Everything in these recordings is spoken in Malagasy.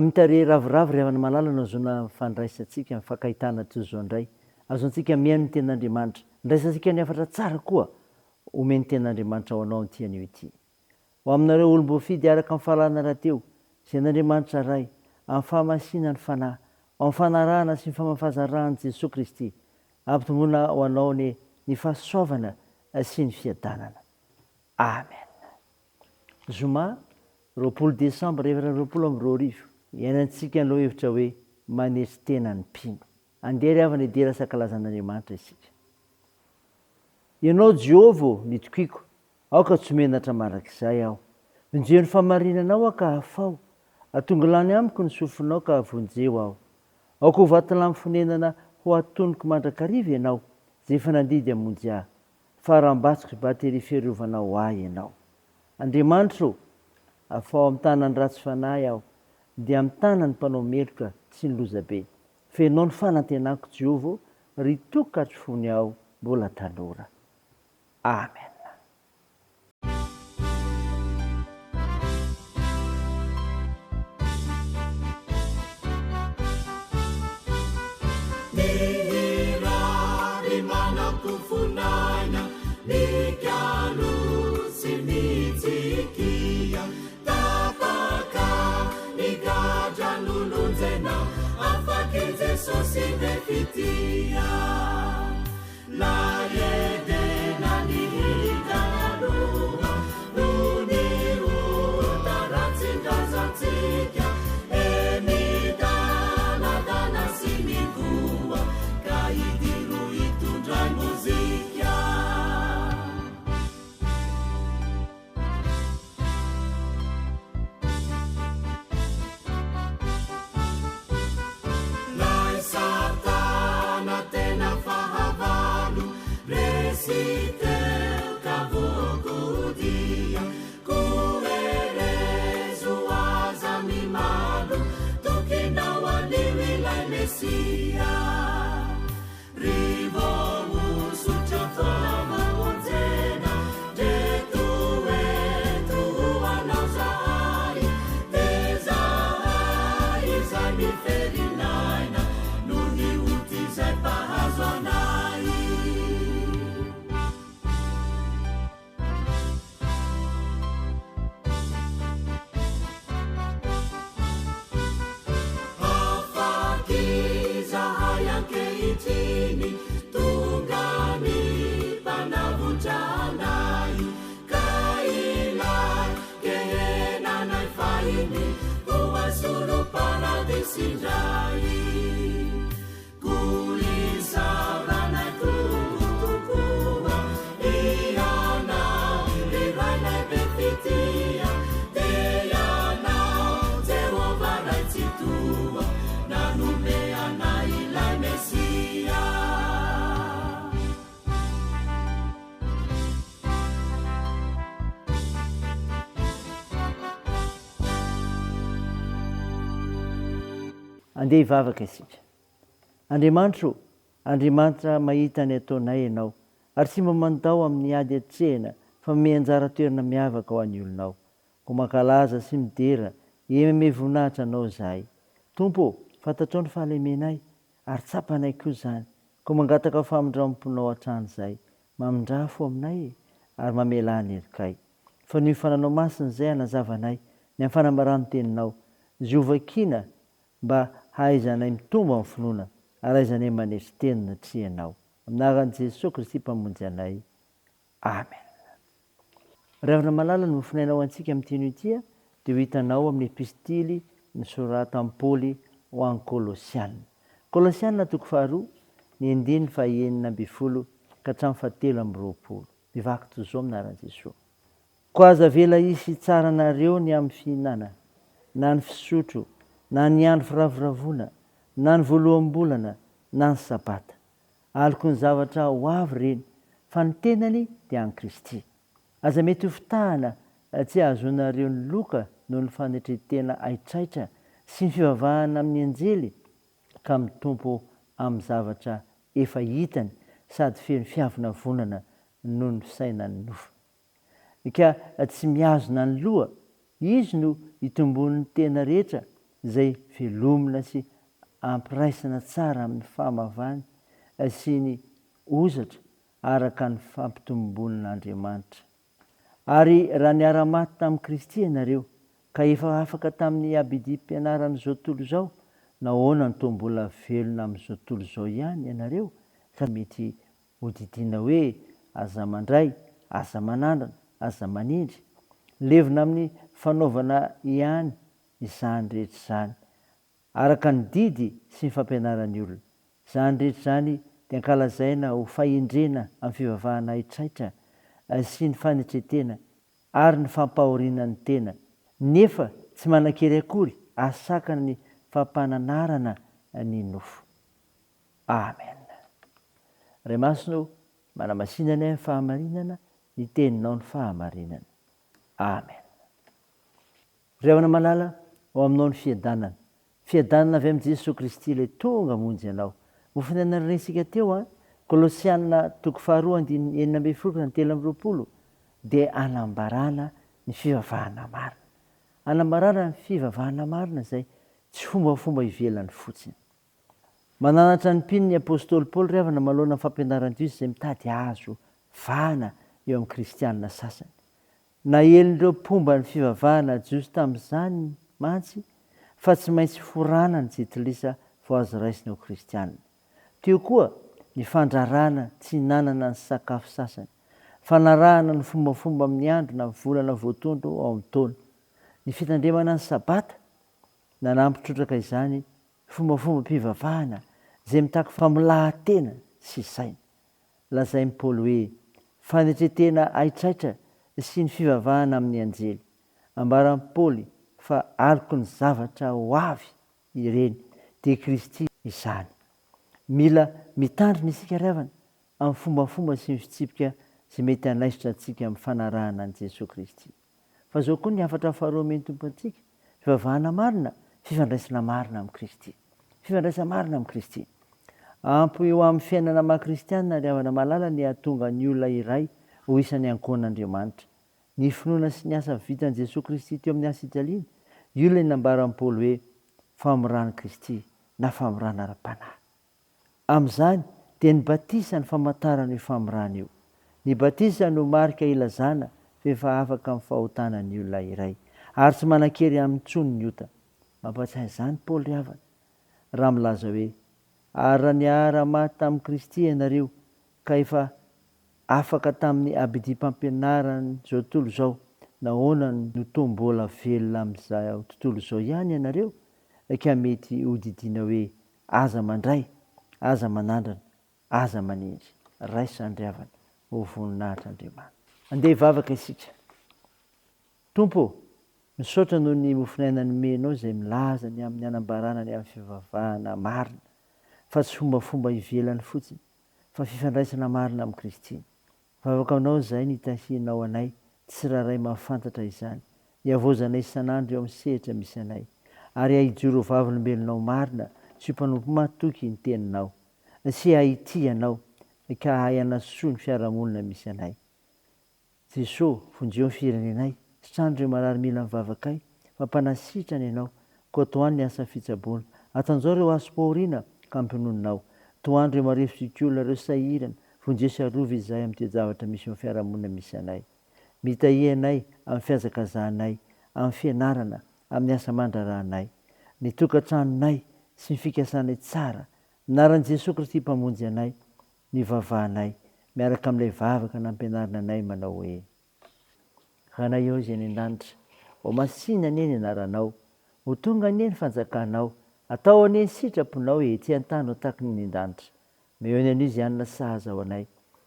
Amitare ravoravo ry havana malala no azona fandraisantsika mifankahitana toy izao indray. Azontsika mihaino ny ten'Andriamanitra. Ndraisantsika ny hafatra tsara koa omeny ten'Andriamanitra ho anao ity anio ity. Ho aminareo olom-boafidy araka amin'ny fahalalana rahateo, izay n'Andriamanitra ray, amin'ny fahamasina ny fanahy, amin'ny fanarahana sy ny famafazarahany Jesosy Kristy, ampitomboina ho anao ny fahasoavana sy ny fiadanana. Amen. Zoma 20 Desambra 2022 iainantsika an'ilao hevitra hoe manesy tena ny mpino. Andeha ry havana idera sakalazan'Andriamanitra isika. Ianao Jehova ny tokiako, aoka tsy menatra marak'izay aho. Injeo ny famarinanao aho ka hafao, atonga lany amiko ny sofinao ka vonjeo aho. Aoka ho vatolamy fonenana ho atonoko mandrakariva ianao, izay efa nandidy hamonjy ahy. Faram-batsoko batery fiarovanao ahy ianao. Andriamanitra, afao amin'ny tanany ratsy fanahy aho, dia amin'ny tanany mpanao meloka tsy ny lozabe. Fenao ny fanantenako Jehova, ry tokatry fony aho mbola tanora. Amen. Andeha hivavaka isika. Andriamanitra, Andriamanitra mahita ny ataonay ianao, ary tsy mba mandao amin'ny ady hatrehina fa mime anjara toerana miavaka ho an'ny olonao. Ko mankalaza sy midera, ememe voninahitra anao izahay. Tompo, fantatrao ny fahalemenay, ary tsapanay koa izany. Ko mangataka famindramponao hatrany izay, mamindra fo aminay ary mamela ny erikay. Fa ny fananao masina izay hanazavanay, ny amin'ny fanambarany teninao, Jehova kina mba hahaizanay mitombo amin'ny finoana, ary hahaizanay manesy tenina trianao. Aminaran'i Jesosy Kristy mpamonjy anay. Amen. Ry havana malala no mifinainao antsika amin'ity ity dia ho hitanao amin'ny epistily nisoratan Paoly ho an'ny Kolosianina. Kolosianina 2 ny 9:9 ka hatramin'ny 7:20. Mivaky toy izao aminaran'i Jesosy. Ko aza vela hisy tsara anareo ny amin'ny fihinana, na ny fisotro, na ny andro firavoravoana, na ny voaloham-bolana, na ny sabata. Aliko ny zavatra ho avy reny, fa ny tenany dia an'i Kristy. Aza mety ho fitahana tsy ahazonareo ny loka noho ny fanetretena aitraitra sy ny fivavahana amin'ny anjely, ka mitompo amin'ny zavatra efa hitany sady feno fiavina vonana noho ny fisainany nofo. Ka tsy miazona ny loha, izy no itombon'ny tena rehetra izay velomina sy ampiraisana tsara amin'ny fahamavany sy ny ozatra araka ny fampitombonin'Andriamanitra. Ary raha niara-maty tamin'i Kristy ianareo ka efa afaka tamin'ny abidi-pianarana izao tontolo izao, nahoana ny toa mbola velona amin'izao tontolo izao ihany ianareo? Ka mety hodidiana hoe aza mandray, aza manandrana, aza manindry. Levina amin'ny fanaovana ihany izany rehetra izany, araka ny didy sy ny fampianaran'ny olona. Izany rehetra izany dia ankalazaina ho fahendrena amin'ny fivavahana hitraitra sy ny fanetretena ary ny fampahorinan'ny tena, nefa tsy manan-kery akory asakana ny fampananarana ny nofo. Amen. Ray Masino, manamasinana amin'ny fahamarinana, ny teninao ny fahamarinana. Amen. Ry havana malala, ao aminao ny fiadanana. Fiadanana avy amin'i Jesosy Kristy ilay tonga monjy ianao. Ho finanaranatsika teo Kolosianina 2:9-10 dia anambarana ny fivavahana marina. Anambarana ny fivavahana marina izay tsy fombafomba ivelany fotsiny. Mananatra ny mpino ny apôstôly Paoly ry havana manoloana ny fampianaran-Diso izay mitady azo vahana eo amin'ny kristianina sasany. Nahelindreo mpomba ny fivavahana jiosy tamin'izany mantsy, fa tsy maintsy forana ny jetilisa vao azo raisina ho kristianina. Teo koa ny fandrarana tsy nanana ny sakafo sasany, fanarahana ny fombafomba amin'ny andro na volana voatondro ao amin'ny taona, ny fitandremana ny sabata, nanampitrotraka izany fombafomba-pivavahana izay mitaky familahantena sy saina. Lazain'i Paoly hoe fanetretena aitraitra sy ny fivavahana amin'ny anjely. Ambaran'i Paoly fa aloko ny zavatra ho avy ireny dia Kristy izany. Mila mitandrina isika ry havana amin'ny fombafomba sy ny fitsipika izay mety hanaisotra antsika amin'ny fanarahana an'i Jesosy Kristy. Fa zao koa ny hafatra faharoa mety tompo antsika, fivavahana marina, fifandraisana marina amin'i Kristy. Fifandraisana marina amin'i Kristy. Ampy eo amin'ny fiainana maha-kristianina ry havana malala ny hahatonga ny olona iray ho isan'ny ankohon'Andriamanitra. Ny finoana sy ny asa vitan'i Jesosy Kristy teo amin'ny asa-ijaliana, io ilay nambaran'i Paoly hoe famorana Kristy na famorana ara-panahy. Amin'izany dia ny batisa ny famantarana io famorana io. Ny batisa no marika ilazana fa efa afaka amin'ny fahotanan'ny olona iray ary tsy manan-kery amin'ny tsony ny ota. Mampatsiahy izany Paoly ry havana raha milaza hoe ary raha niara-maty tamin'i Kristy ianareo ka efa afaka tamin'ny abidi-pampianarana izao tontolo izao, nahoana no toa mbola velona amin'izao tontolo izao ihany ianareo? Ka mety hodidiana hoe aza mandray, aza manandrana, aza manindry. Raisany ry havana, ho voninahitr'Andriamanitra. Andeha hivavaka isika. Tompo, misaotra noho ny mofinainany menao izay milaza ny amin'ny anambarana ny amin'ny fivavahana marina, fa tsy fombafomba ivelany fotsiny, fa fifandraisana marina amin'i Kristy. Vavaka anao izay ny tahianao anay, tsiraray mahafantatra izany, hiavozanay isan'andro eo amin'ny sehatra misy anay, ary hahijoro vavolombelonao marina sy mpanompo matoky ny teninao, sy hahity anao ka hanasoa ny fiarahamonina misy anay. Jesosy, vonjeo ny firenenay, sitrandro ireo marary mila mivavakay, fampanasitrana ianao, ko atoany ny asa fitsaboana, atanjao ireo asom-pahoriana ka ampinoninao, toandro ireo marefo olona ireo sahirana, vonjeo sy arovy izahay amin'ny tia-javatra misy amin'ny fiarahamonina misy anay. Mitahi anay amin'ny fiazakazahanay, amin'ny fianarana, amin'ny asa mandraranay, ny tokantranonay sy ny fikasanay tsara, naran'i Jesosy Kristy mpamonjy anay, ny vavahanay, miaraka amin'ilay vavaka nampianarina anay manao hoe ranay ao izay ny an-danitra, ho masinana eny anaranao, ho tonga anie ny fanjakanao, atao anie ny sitraponao ety an-tany ho tahaka ny an-danitra. Meo ny anio izay anona sahaza ao anay,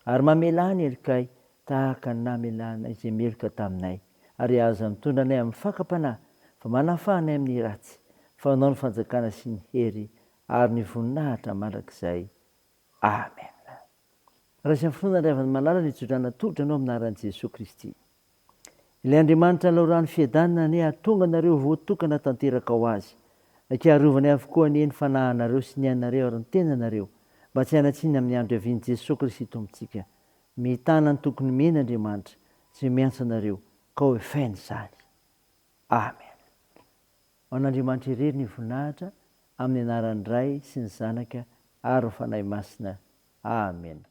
ary mamelany elikay tahaka ny namelana izay meloka taminay, ary aza mitondra anay amin'ny fakapanahy, fa manafanay amin'ny ratsy, fa anao ny fanjakana sy ny hery ary ny voninahitra mandrakizay. Amen. Raha sy amin'ny ry havana malala ny tsodrana tolotra anao amin'ny anaran'i Jesosy Kristy. Ilay Andriamanitra nalaorany fiadanana anie hahatonga anareo voatokana tanteraka ho azy, ka harovany avokoa anie ny fanahinareo sy ny ainareo ary ny tenanareo, mba tsy hanatsiny amin'ny andro ihavian'i Jesosy Kristy tompontsika. Mitana ny tokony mena Andriamanitra, tsy miantso anareo ka ho efainy izany. Amen. ho an'andriamanitra irery ny voninahitra amin'ny anaran'ny Ray sy ny Zanaka ary ny fanahy masina. Amen.